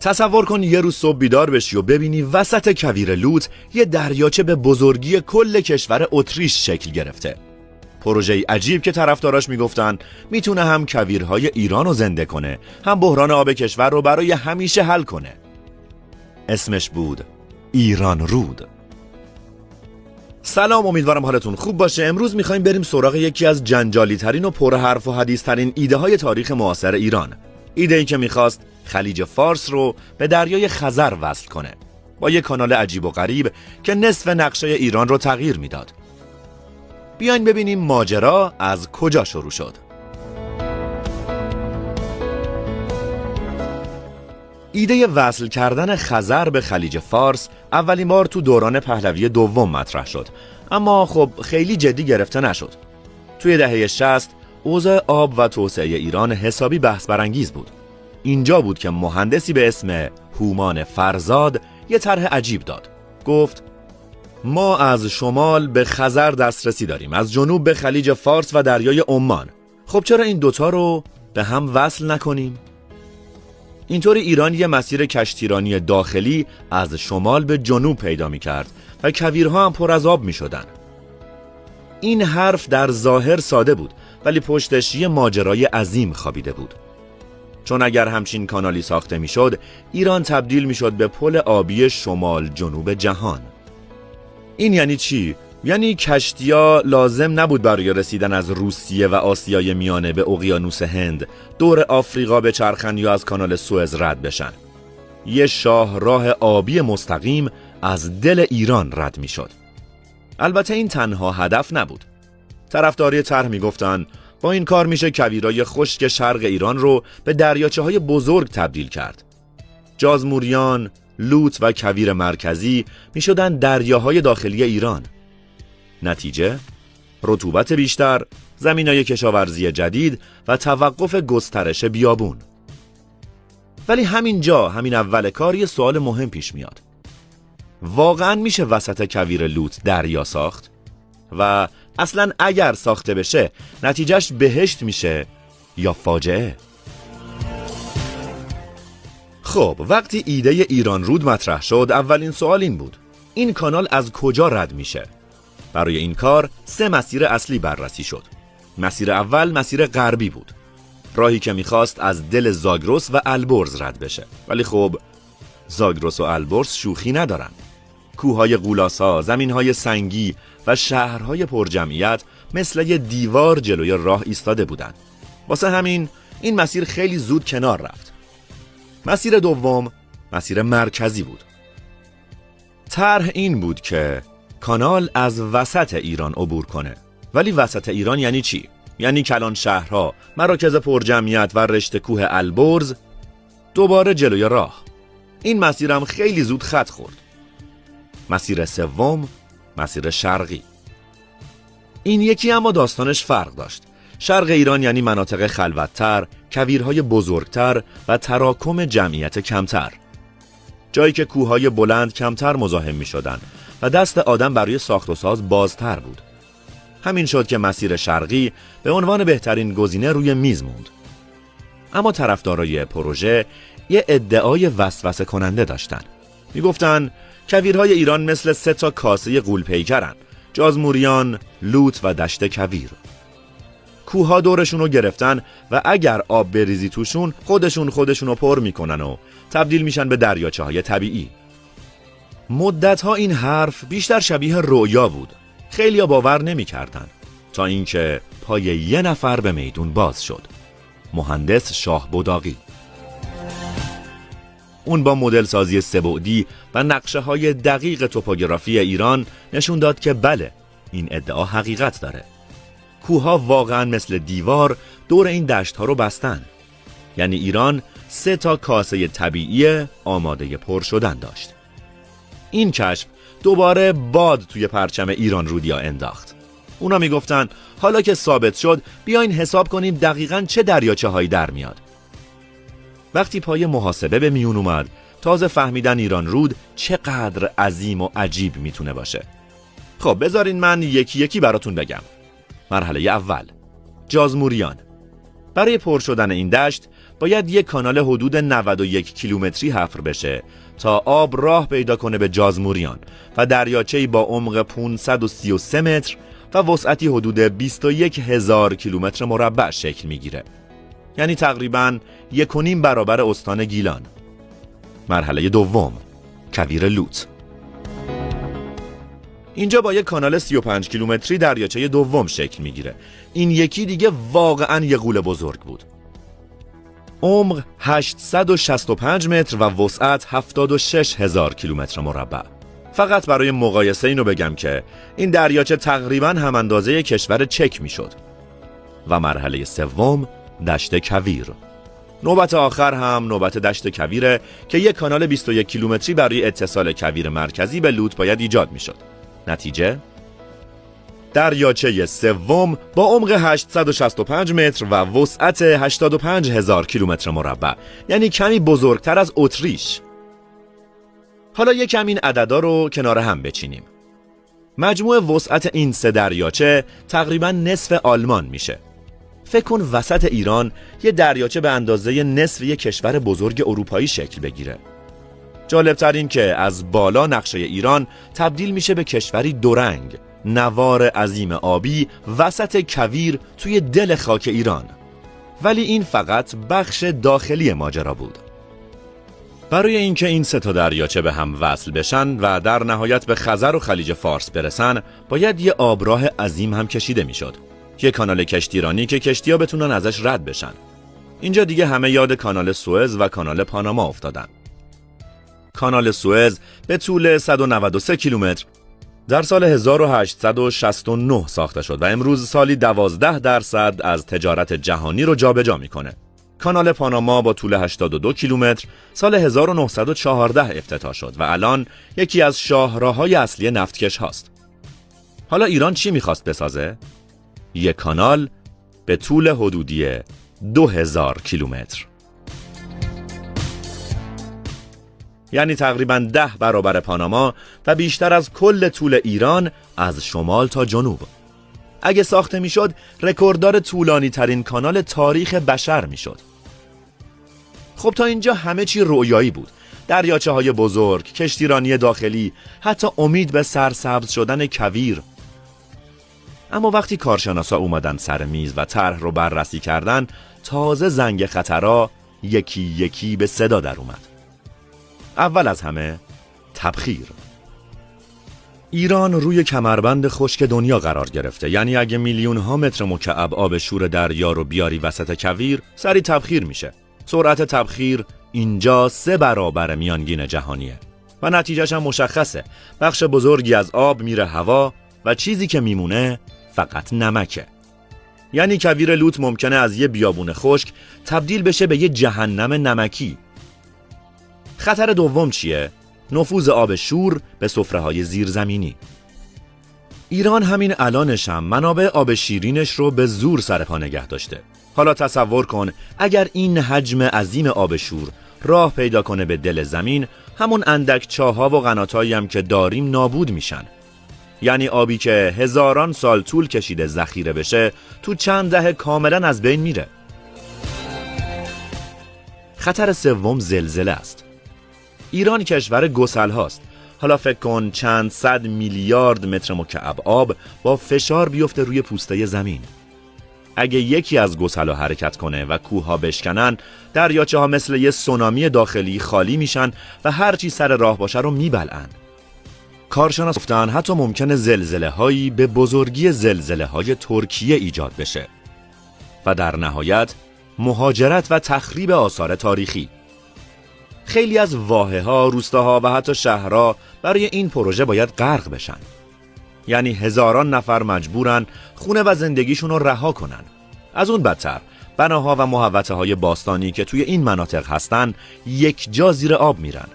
تصور کن یه روز صبح بیدار بشی و ببینی وسط کویر لوت یه دریاچه به بزرگی کل کشور اتریش شکل گرفته. پروژه عجیب که طرفداراش میگفتن میتونه هم کویرهای ایران رو زنده کنه، هم بحران آب کشور رو برای همیشه حل کنه. اسمش بود ایران رود. سلام، امیدوارم حالتون خوب باشه. امروز میخوایم بریم سراغ یکی از جنجالی ترین و پر حرف و حدیث ترین ایده های تاریخ معاصر ایران. ایده ای که میخواست خلیج فارس رو به دریای خزر وصل کنه با یک کانال عجیب و غریب که نصف نقشه ایران رو تغییر میداد. بیاین ببینیم ماجرا از کجا شروع شد. ایده وصل کردن خزر به خلیج فارس اولین بار تو دوران پهلوی دوم مطرح شد، اما خب خیلی جدی گرفته نشد. توی دهه 60 اوضاع آب و توسعه ایران حسابی بحث برانگیز بود. اینجا بود که مهندسی به اسم هومان فرزاد یه طرح عجیب داد. گفت ما از شمال به خزر دسترسی داریم، از جنوب به خلیج فارس و دریای عمان. خب چرا این دوتا رو به هم وصل نکنیم؟ اینطوری ایران یه مسیر کشتیرانی داخلی از شمال به جنوب پیدا می کرد و کویرها هم پر از آب می شدن. این حرف در ظاهر ساده بود، ولی پشتش یه ماجرای عظیم خوابیده بود. چون اگر همچین کانالی ساخته می شد، ایران تبدیل می شد به پل آبی شمال جنوب جهان. این یعنی چی؟ یعنی کشتیا لازم نبود برای رسیدن از روسیه و آسیای میانه به اقیانوس هند دور آفریقا به چرخن یا از کانال سوئز رد بشن. یه شاهراه آبی مستقیم از دل ایران رد می شد. البته این تنها هدف نبود. طرفداری طرح می گفتن با این کار میشه کویرای خشک شرق ایران رو به دریاچه‌های بزرگ تبدیل کرد. جازموریان، لوت و کویر مرکزی میشدن دریاهای داخلی ایران. نتیجه رطوبت بیشتر، زمینای کشاورزی جدید و توقف گسترش بیابون. ولی همین اول کار یه سوال مهم پیش میاد. واقعاً میشه وسط کویر لوت دریا ساخت؟ و اصلاً اگر ساخته بشه نتیجهش بهشت میشه یا فاجعه؟ خب وقتی ایده ایران رود مطرح شد، اولین سوال این بود: این کانال از کجا رد میشه؟ برای این کار 3 مسیر اصلی بررسی شد. مسیر اول مسیر غربی بود، راهی که میخواست از دل زاگرس و البرز رد بشه. ولی خب زاگرس و البرز شوخی ندارن. کوههای قولاسا، زمینهای سنگی و شهرهای پرجمعیت مثل یه دیوار جلوی راه ایستاده بودن. واسه همین این مسیر خیلی زود کنار رفت. مسیر دوم مسیر مرکزی بود. طرح این بود که کانال از وسط ایران عبور کنه. ولی وسط ایران یعنی چی؟ یعنی کلان شهرها، مراکز پرجمعیت و رشته کوه البرز دوباره جلوی راه. این مسیرم خیلی زود خط خورد. مسیر سوم مسیر شرقی. این یکی اما داستانش فرق داشت. شرق ایران یعنی مناطق خلوت‌تر، کویرهای بزرگتر و تراکم جمعیت کمتر. جایی که کوههای بلند کمتر مزاحم می شدن و دست آدم برای ساخت و ساز بازتر بود. همین شد که مسیر شرقی به عنوان بهترین گزینه روی میز موند. اما طرفدارای پروژه یه ادعای وسوسه کننده داشتن. می گفتن کویرهای ایران مثل 3 تا کاسه غول‌پیکرن: جازموریان، لوت و دشت کویر. کوها دورشون رو گرفتن و اگر آب بریزی توشون خودشون رو پر میکنن و تبدیل میشن به دریاچه‌های طبیعی. مدت‌ها این حرف بیشتر شبیه رؤیا بود. خیلیا باور نمی‌کردن تا اینکه پای یه نفر به میدون باز شد: مهندس شاه بداغی. اون با مدل سازی 3 بعدی و نقشه‌های دقیق توپوگرافی ایران نشون داد که بله، این ادعا حقیقت داره. کوه‌ها واقعاً مثل دیوار دور این دشت‌ها رو بستن. یعنی ایران 3 تا کاسه طبیعی آماده پر شدن داشت. این کشف دوباره باد توی پرچم ایران رودیا انداخت. اونا میگفتن حالا که ثابت شد بیاین حساب کنیم دقیقاً چه دریاچه‌هایی در میاد. وقتی پای محاسبه به میون اومد، تازه فهمیدن ایران رود چقدر عظیم و عجیب میتونه باشه. خب بذارین من یکی یکی براتون بگم. مرحله اول: جازموریان. برای پر شدن این دشت باید یک کانال حدود 91 کیلومتری حفر بشه تا آب راه پیدا کنه به جازموریان و دریاچه‌ای با عمق 533 متر و وسعتی حدود 21,000 کیلومتر مربع شکل میگیره. یعنی تقریباً 1.5 برابر استان گیلان. مرحله دوم، کویر لوط. اینجا با یک کانال 35 کیلومتری دریاچه دوم شکل میگیره. این یکی دیگه واقعاً یه غول بزرگ بود. عمق 865 متر و وسعت 76,000 کیلومتر مربع. فقط برای مقایسه اینو بگم که این دریاچه تقریباً هم اندازه کشور چک میشد. و مرحله سوم، دشت کویر. نوبت آخر هم نوبت دشت کویره که یک کانال 21 کیلومتری برای اتصال کویر مرکزی به لوط باید ایجاد میشد. نتیجه؟ دریاچه سوم با عمق 865 متر و وسعت 85,000 کیلومتر مربع، یعنی کمی بزرگتر از اتریش. حالا یکم این عددا رو کنار هم بچینیم. مجموع وسعت این سه دریاچه تقریباً نصف آلمان میشه. فکر کن وسط ایران یه دریاچه به اندازه نصف یک کشور بزرگ اروپایی شکل بگیره. جالبتر این که از بالا نقشه ایران تبدیل میشه به کشوری دورنگ، نوار عظیم آبی وسط کویر توی دل خاک ایران. ولی این فقط بخش داخلی ماجرا بود. برای اینکه این سه تا دریاچه به هم وصل بشن و در نهایت به خزر و خلیج فارس برسن، باید یه آبراه عظیم هم کشیده میشد. یه کانال کشتیرانی که کشتی‌ها بتونن ازش رد بشن. اینجا دیگه همه یاد کانال سوئز و کانال پاناما افتادن. کانال سوئز به طول 193 کیلومتر در سال 1869 ساخته شد و امروز سالی 12% از تجارت جهانی رو جابجا میکنه. کانال پاناما با طول 82 کیلومتر سال 1914 افتتاح شد و الان یکی از شاهراه‌های اصلی نفتکش هاست. حالا ایران چی میخواست بسازه؟ یک کانال به طول حدودی 2000 کیلومتر. یعنی تقریباً 10 برابر پاناما و بیشتر از کل طول ایران از شمال تا جنوب. اگه ساخته میشد رکورددار طولانی ترین کانال تاریخ بشر میشد. خب تا اینجا همه چی رویایی بود. دریاچه های بزرگ، کشتیرانی داخلی، حتی امید به سرسبز شدن کویر. اما وقتی کارشناسا اومدن سر میز و طرح رو بررسی کردن، تازه زنگ خطرها یکی یکی به صدا در اومد. اول از همه تبخیر. ایران روی کمربند خشک دنیا قرار گرفته، یعنی اگه میلیون ها متر مکعب آب شور دریا رو بیاری وسط کویر، سریع تبخیر میشه. سرعت تبخیر اینجا 3 برابر میانگین جهانیه و نتیجهش هم مشخصه. بخش بزرگی از آب میره هوا و چیزی که میمونه فقط نمکه. یعنی کویر لوط ممکنه از یه بیابون خشک تبدیل بشه به یه جهنم نمکی. خطر دوم چیه؟ نفوذ آب شور به سفره‌های زیرزمینی. ایران همین الانش هم منابع آب شیرینش رو به زور سر پا نگه داشته. حالا تصور کن اگر این حجم عظیم آب شور راه پیدا کنه به دل زمین، همون اندک چاه‌ها و قناتایی هم که داریم نابود میشن. یعنی آبی که هزاران سال طول کشیده ذخیره بشه تو چند دهه کاملا از بین میره. خطر سوم زلزله است. ایران کشور گسل هاست. حالا فکر کن چند صد میلیارد متر مکعب آب با فشار بیفته روی پوسته زمین. اگه یکی از گسل‌ها حرکت کنه و کوه‌ها بشکنن، دریاچه ها مثل یه سونامی داخلی خالی میشن و هر چی سر راه باشه رو میبلعن. کارشناس گفتن حتی ممکنه زلزله هایی به بزرگی زلزله های ترکیه ایجاد بشه و در نهایت مهاجرت و تخریب آثار تاریخی. خیلی از واحه‌ها، روستاها و حتی شهرها برای این پروژه باید غرق بشن. یعنی هزاران نفر مجبورن خونه و زندگیشون رو رها کنن. از اون بدتر بناها و محوطه‌های باستانی که توی این مناطق هستن یک جا زیر آب میرن.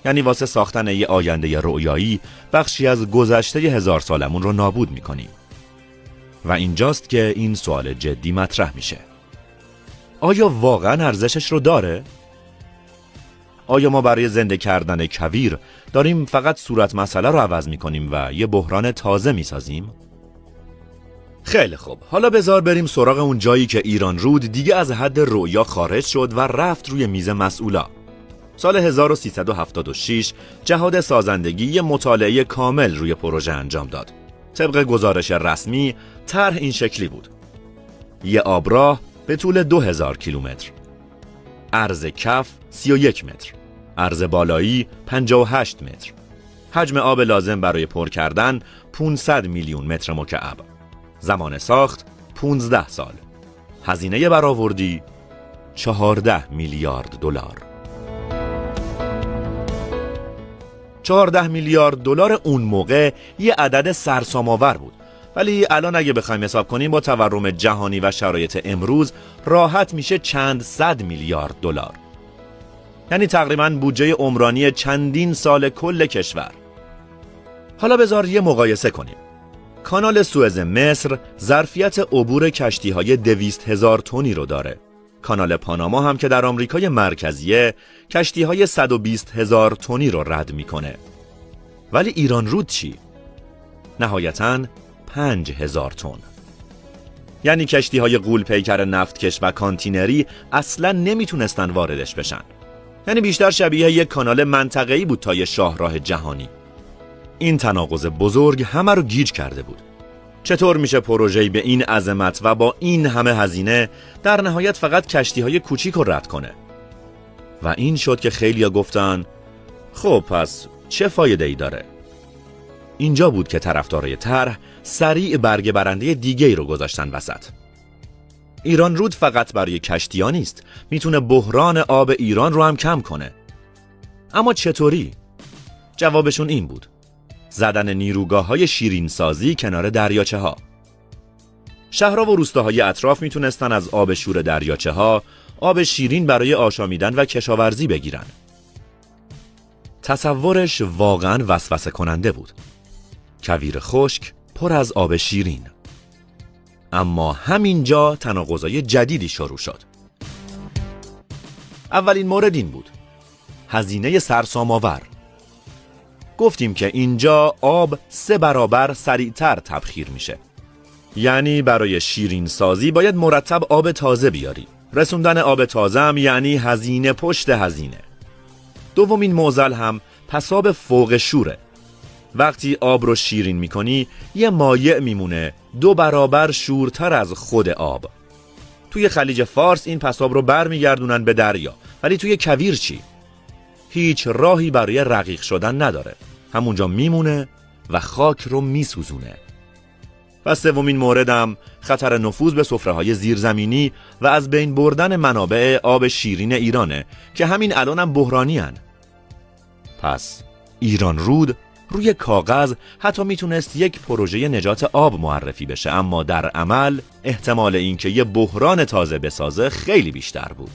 یعنی واسه ساختن یه آینده رؤیایی بخشی از گذشته 1000 سالمون رو نابود میکنیم. و اینجاست که این سوال جدی مطرح میشه. آیا واقعا ارزشش رو داره؟ آیا ما برای زنده کردن کویر داریم فقط صورت مسئله رو عوض میکنیم و یه بحران تازه میسازیم؟ خیلی خوب، حالا بذار بریم سراغ اون جایی که ایران رود دیگه از حد رؤیا خارج شد و رفت روی میز مسئولا. سال 1376 جهاد سازندگی یه مطالعه کامل روی پروژه انجام داد. طبق گزارش رسمی طرح این شکلی بود: یه آبراه به طول 2000 کیلومتر، عرض کف 31 متر، عرض بالایی 58 متر، حجم آب لازم برای پر کردن 500 میلیون متر مکعب، زمان ساخت 15 سال، هزینه برآوردی 14 میلیارد دلار. 14 میلیارد دلار اون موقع یه عدد سرسام‌آور بود، ولی الان اگه بخوایم حساب کنیم با تورم جهانی و شرایط امروز راحت میشه چند صد میلیارد دلار. یعنی تقریباً بودجه عمرانی چندین سال کل کشور. حالا بذار یه مقایسه کنیم. کانال سوئز مصر ظرفیت عبور کشتی‌های 200,000 تنی رو داره. کانال پاناما هم که در آمریکای مرکزیه کشتی‌های 120,000 تنی رو رد میکنه. ولی ایران رود چی؟ نهایتاً 5,000 تن. یعنی کشتی‌های غول پیکر نفتکش و کانتینری اصلاً نمیتونستن واردش بشن. یعنی بیشتر شبیه یک کانال منطقه‌ای بود تا یه شاهراه جهانی. این تناقض بزرگ همه رو گیج کرده بود. چطور میشه پروژه‌ای به این عظمت و با این همه هزینه در نهایت فقط کشتی‌های کوچیک رو رد کنه؟ و این شد که خیلیا گفتن خب پس چه فایده‌ای داره؟ اینجا بود که طرفدارای طرح سریع برگ برنده دیگه‌ای رو گذاشتن وسط. ایران رود فقط برای کشتی‌ها نیست، میتونه بحران آب ایران رو هم کم کنه. اما چطوری؟ جوابشون این بود: زدن نیروگاه‌های شیرین‌سازی کنار دریاچه‌ها. شهرها و روستاهای اطراف میتونستن از آب شور دریاچه‌ها آب شیرین برای آشامیدن و کشاورزی بگیرن. تصورش واقعاً وسوسه کننده بود. کویر خشک پر از آب شیرین. اما همینجا تناقضای جدیدی شروع شد. اولین مورد این بود: هزینه سرسام‌آور. گفتیم که اینجا آب 3 برابر سریعتر تبخیر میشه. یعنی برای شیرین سازی باید مرتب آب تازه بیاری. رسوندن آب تازه هم یعنی هزینه پشت هزینه. دومین معضل هم پساب فوق شوره. وقتی آب رو شیرین میکنی یه مایع میمونه 2 برابر شورتر از خود آب. توی خلیج فارس این پساب رو برمیگردونن به دریا، ولی توی کویر چی؟ هیچ راهی برای رقیق شدن نداره. همونجا میمونه و خاک رو میسوزونه. و سومین موردم خطر نفوذ به سفره‌های زیرزمینی و از بین بردن منابع آب شیرین ایرانه که همین الانم بحرانی هن. پس ایران رود روی کاغذ حتی میتونست یک پروژه نجات آب معرفی بشه، اما در عمل احتمال اینکه یه بحران تازه بسازه خیلی بیشتر بود.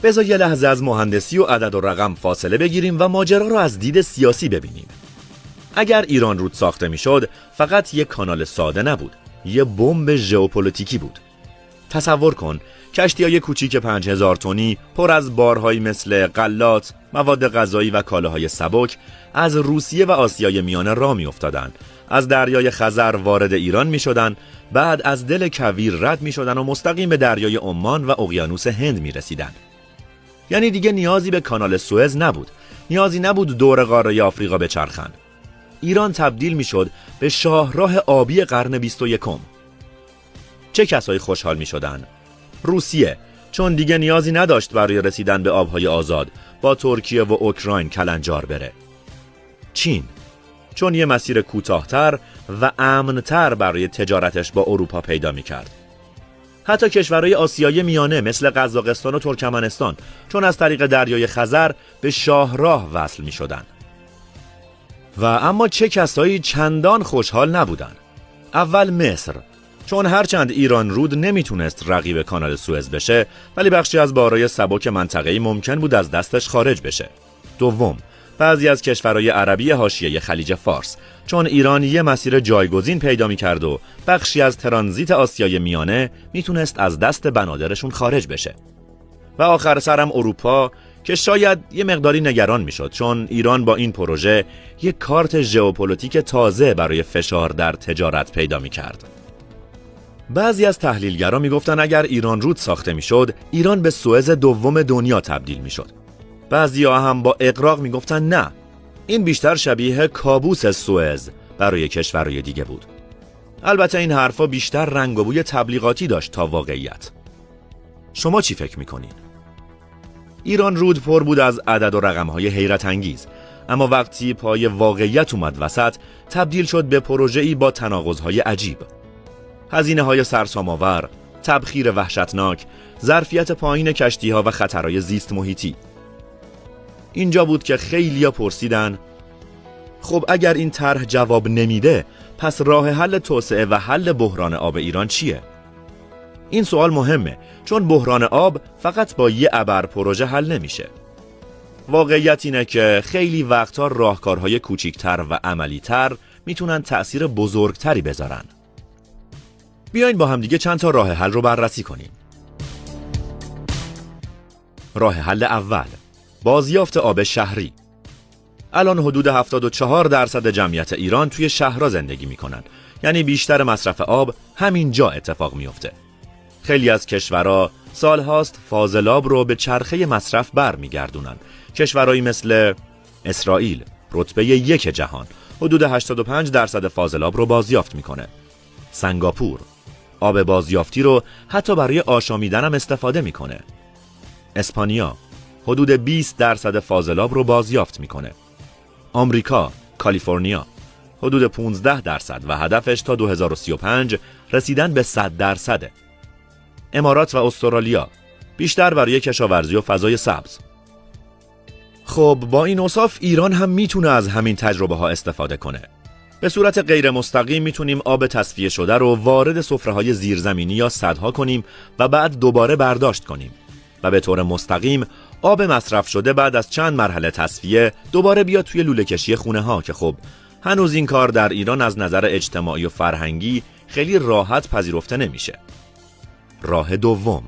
بذار یه لحظه از مهندسی و عدد و رقم فاصله بگیریم و ماجرا رو از دید سیاسی ببینیم. اگر ایران رود ساخته میشد فقط یک کانال ساده نبود، یه بمب ژئوپلیتیکی بود. تصور کن کشتی‌های کوچیک 5000 تنی پر از بارهایی مثل غلات، مواد غذایی و کالاهای سبک از روسیه و آسیای میانه راه می‌افتادند. از دریای خزر وارد ایران می‌شدند، بعد از دل کویر رد می‌شدند و مستقیم به دریای عمان و اقیانوس هند می‌رسیدند. یعنی دیگه نیازی به کانال سوئز نبود، نیازی نبود دور قاره آفریقا بچرخند. ایران تبدیل می‌شد به شاهراه آبی قرن 21. چه کسایی خوشحال می‌شدند؟ روسیه، چون دیگه نیازی نداشت برای رسیدن به آبهای آزاد با ترکیه و اوکراین کلنجار بره. چین، چون یه مسیر کوتاه‌تر و امن‌تر برای تجارتش با اروپا پیدا می‌کرد. حتی کشورهای آسیای میانه مثل قزاقستان و ترکمنستان، چون از طریق دریای خزر به شاهراه وصل می‌شدند. و اما چه کسایی چندان خوشحال نبودند؟ اول مصر، چون هرچند ایران رود نمیتونست رقیب کانال سوئز بشه، ولی بخشی از بارهای سبک منطقه‌ای ممکن بود از دستش خارج بشه. دوم، بعضی از کشورهای عربی حاشیه خلیج فارس، چون ایران یه مسیر جایگزین پیدا می‌کرد و بخشی از ترانزیت آسیای میانه میتونست از دست بنادرشون خارج بشه. و آخر سرم اروپا که شاید یه مقداری نگران میشد، چون ایران با این پروژه یک کارت ژئوپلیتیک تازه برای فشار در تجارت پیدا میکرد. بعضی از تحلیلگران میگفتن اگر ایران رود ساخته میشد، ایران به سوئز دوم دنیا تبدیل میشد. بعضیا هم با اغراق میگفتن نه، این بیشتر شبیه کابوس سوئز برای کشورهای دیگه بود. البته این حرفا بیشتر رنگ و بوی تبلیغاتی داشت تا واقعیت. شما چی فکر میکنین؟ ایران رود پر بود از عدد و رقم‌های حیرت انگیز، اما وقتی پای واقعیت اومد وسط، تبدیل شد به پروژه‌ای با تناقض‌های عجیب. هزینه‌های سرسام‌آور، تبخیر وحشتناک، ظرفیت پایین کشتی‌ها و خطرهای زیست محیطی. اینجا بود که خیلیا پرسیدن خب اگر این طرح جواب نمیده، پس راه حل توسعه و حل بحران آب ایران چیه؟ این سوال مهمه، چون بحران آب فقط با یه ابر پروژه حل نمیشه. واقعیت اینه که خیلی وقتا راهکارهای کوچیکتر و عملیتر میتونن تأثیر بزرگتری بذارن. بیاین با همدیگه چند تا راه حل رو بررسی کنیم. راه حل اول، بازیافت آب شهری. الان حدود 74% جمعیت ایران توی شهرها زندگی میکنن، یعنی بیشتر مصرف آب همینجا اتفاق میفته. خیلی از کشورها سالهاست فاضلاب رو به چرخه مصرف برمیگردونن. کشورهایی مثل اسرائیل، رتبه 1 جهان، حدود 85% فاضلاب رو بازیافت میکنه. سنگاپور آب بازیافتی رو حتی برای آشامیدن هم استفاده میکنه. اسپانیا حدود 20% فاضلاب رو بازیافت میکنه. آمریکا، کالیفرنیا حدود 15% و هدفش تا 2035 رسیدن به 100%. امارات و استرالیا بیشتر برای کشاورزی و فضای سبز. خب با این اوصاف ایران هم میتونه از همین تجربه ها استفاده کنه. به صورت غیر مستقیم میتونیم آب تصفیه شده رو وارد سفره‌های زیرزمینی یا سدها کنیم و بعد دوباره برداشت کنیم و به طور مستقیم آب مصرف شده بعد از چند مرحله تصفیه دوباره بیاد توی لوله کشی خونه ها که خب هنوز این کار در ایران از نظر اجتماعی و فرهنگی خیلی راحت پذیرفته نمیشه. راه دوم،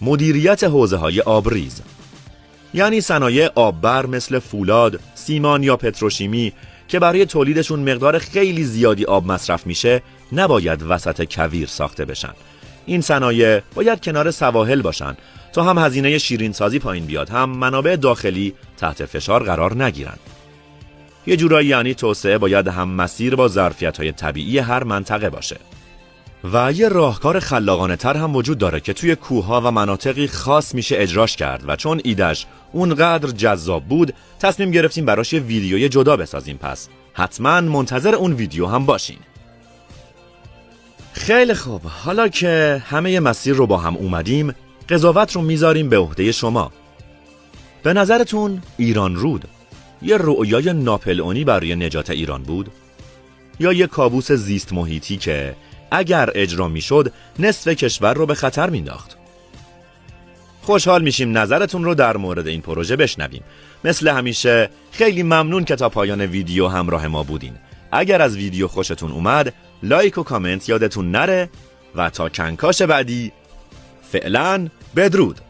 مدیریت حوزه‌های آبریز. یعنی صنایع آببر مثل فولاد، سیمان یا پتروشیمی که برای تولیدشون مقدار خیلی زیادی آب مصرف میشه، نباید وسط کویر ساخته بشن. این صنایع باید کنار سواحل باشن تا هم هزینه شیرین سازی پایین بیاد، هم منابع داخلی تحت فشار قرار نگیرن. یه جورایی یعنی توسعه باید هم مسیر با ظرفیت‌های طبیعی هر منطقه باشه. و یه راهکار خلاقانه تر هم وجود داره که توی کوه‌ها و مناطقی خاص میشه اجراش کرد و چون ایده‌اش اونقدر جذاب بود تصمیم گرفتیم براش یه ویدیوی جدا بسازیم، پس حتما منتظر اون ویدیو هم باشین. خیلی خوب، حالا که همه مسیر رو با هم اومدیم، قضاوت رو میذاریم به عهده شما. به نظرتون ایران رود یه رؤیای ناپلئونی برای نجات ایران بود؟ یا یه کابوس زیست محیطی که اگر اجرا میشد نصف کشور رو به خطر مینداخت؟ خوشحال میشیم نظرتون رو در مورد این پروژه بشنویم. مثل همیشه خیلی ممنون که تا پایان ویدیو همراه ما بودین. اگر از ویدیو خوشتون اومد، لایک و کامنت یادتون نره و تا کنکاش بعدی، فعلا بدرود.